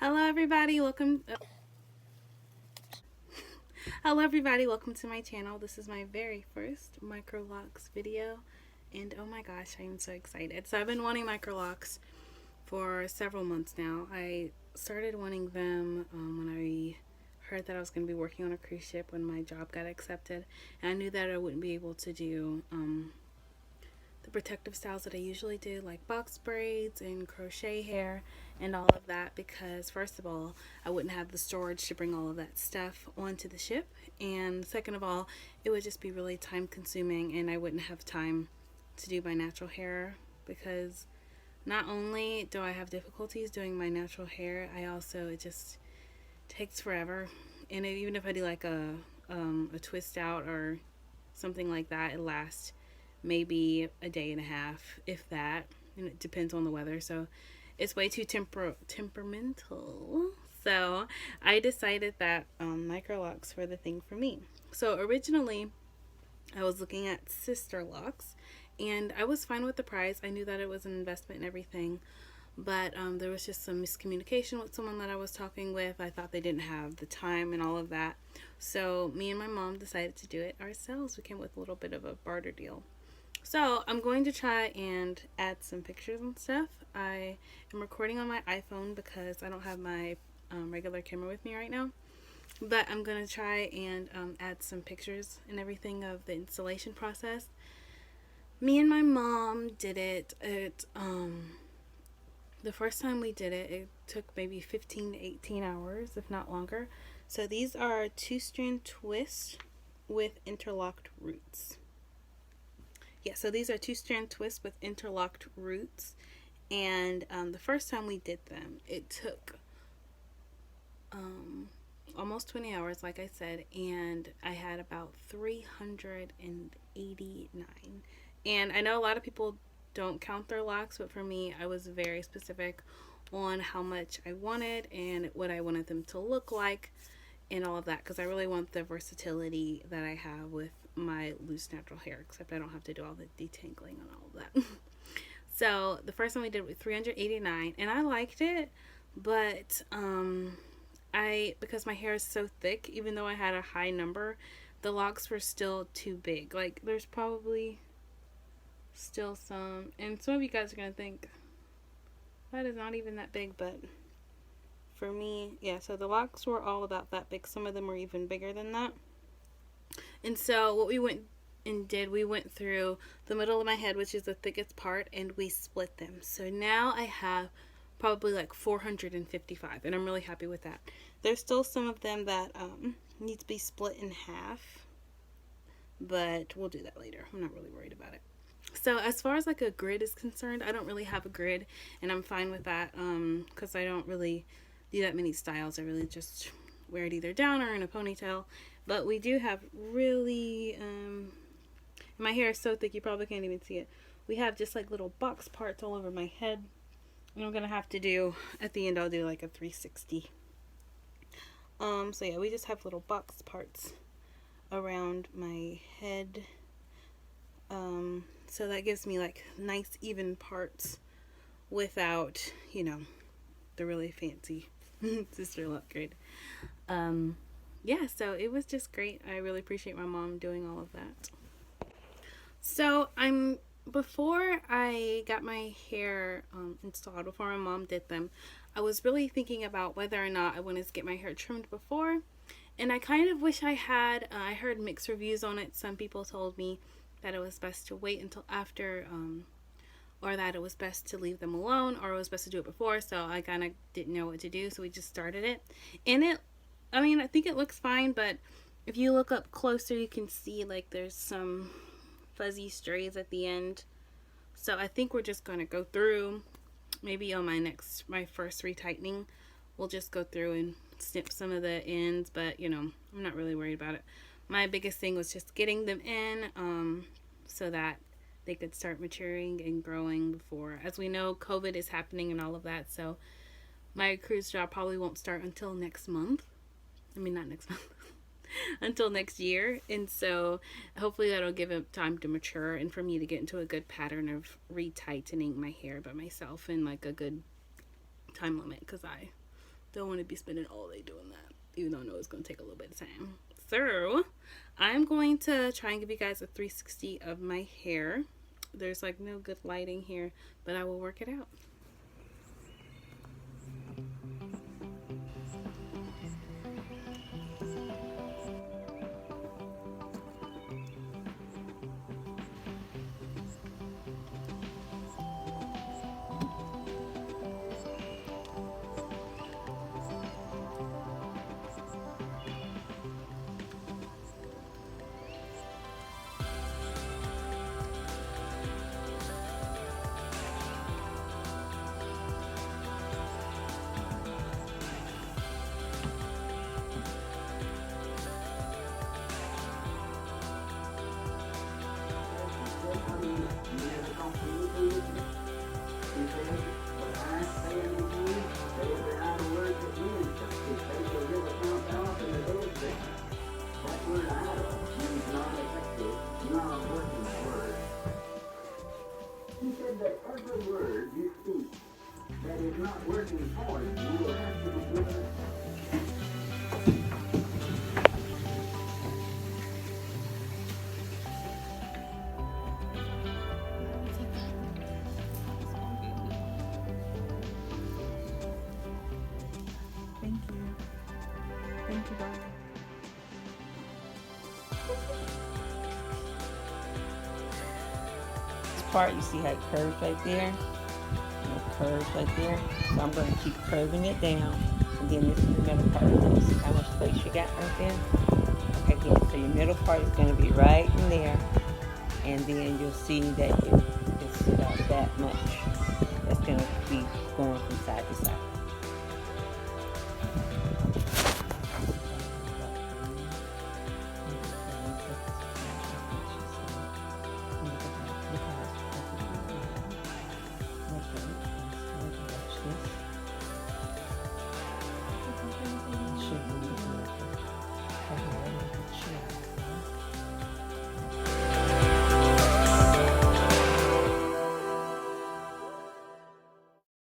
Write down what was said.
Hello everybody, hello everybody, welcome to my channel. This is my very first Microlocs video, and oh my gosh, I am so excited. So I've been wanting Microlocs for several months now. I started wanting them when I heard that I was going to be working on a cruise ship when my job got accepted, and I knew that I wouldn't be able to do the protective styles that I usually do, like box braids and crochet hair and all of that, because first of all, I wouldn't have the storage to bring all of that stuff onto the ship, and second of all, it would just be really time consuming and I wouldn't have time to do my natural hair, because not only do I have difficulties doing my natural hair, I also, it just takes forever. And even if I do like a twist out or something like that, it lasts maybe a day and a half, if that, and it depends on the weather. So it's way too temperamental. So I decided that Microlocs were the thing for me. So originally, I was looking at Sister Locks, and I was fine with the price. I knew that it was an investment and everything, but there was just some miscommunication with someone that I was talking with. I thought they didn't have the time and all of that. So me and my mom decided to do it ourselves. We came with a little bit of a barter deal. So I'm going to try and add some pictures and stuff. I am recording on my iPhone because I don't have my regular camera with me right now. But I'm going to try and add some pictures and everything of the installation process. Me and my mom did it. The first time we did it, it took maybe 15 to 18 hours, if not longer. So these are 2-strand twists with interlocked roots. Yeah, so these are 2-strand twists with interlocked roots, and the first time we did them, it took almost 20 hours, like I said, and I had about 389. And I know a lot of people don't count their locks, but for me, I was very specific on how much I wanted and what I wanted them to look like and all of that, because I really want the versatility that I have with my loose natural hair, except I don't have to do all the detangling and all of that. So the first one we did with 389, and I liked it, but because my hair is so thick, even though I had a high number, the locks were still too big. Like, there's probably still some, and some of you guys are gonna think that is not even that big, but for me, yeah, so the locks were all about that big. Some of them were even bigger than that. And so what we went through the middle of my head, which is the thickest part, and we split them. So now I have probably like 455, and I'm really happy with that. There's still some of them that need to be split in half, but we'll do that later. I'm not really worried about it. So as far as like a grid is concerned, I don't really have a grid, and I'm fine with that because I don't really do that many styles. I really just wear it either down or in a ponytail. But we do have really, my hair is so thick you probably can't even see it. We have just like little box parts all over my head. And I'm going to have to do, at the end I'll do like a 360. So yeah, we just have little box parts around my head. So that gives me like nice even parts without, you know, the really fancy Sister Lock grade. Yeah, so it was just great. I really appreciate my mom doing all of that. So before I got my hair installed, before my mom did them, I was really thinking about whether or not I wanted to get my hair trimmed before. And I kind of wish I had. I heard mixed reviews on it. Some people told me that it was best to wait until after, or that it was best to leave them alone, or it was best to do it before. So I kind of didn't know what to do, so we just started it. And I think it looks fine, but if you look up closer, you can see like there's some fuzzy strays at the end. So I think we're just going to go through, maybe on my first retightening, we'll just go through and snip some of the ends, but you know, I'm not really worried about it. My biggest thing was just getting them in so that they could start maturing and growing before. As we know, COVID is happening and all of that, so my cruise job probably won't start until next month. I mean, not next month. Until next year. And so hopefully that'll give it time to mature and for me to get into a good pattern of retightening my hair by myself in like a good time limit, because I Don't want to be spending all day doing that, even though I know it's going to take a little bit of time. So I'm going to try and give you guys a 360 of my hair. There's like no good lighting here, but I will work it out. That every word you speak that is not working for you will have to be given. Thank you. Thank you, darling. Part, you see how it curves right there, and it curves right there. So I'm going to keep curving it down, and then this is the middle part. You see how much space you got right there? Okay, good. So your middle part is going to be right in there, and then you'll see that it's about that much. That's going to be going from side to side.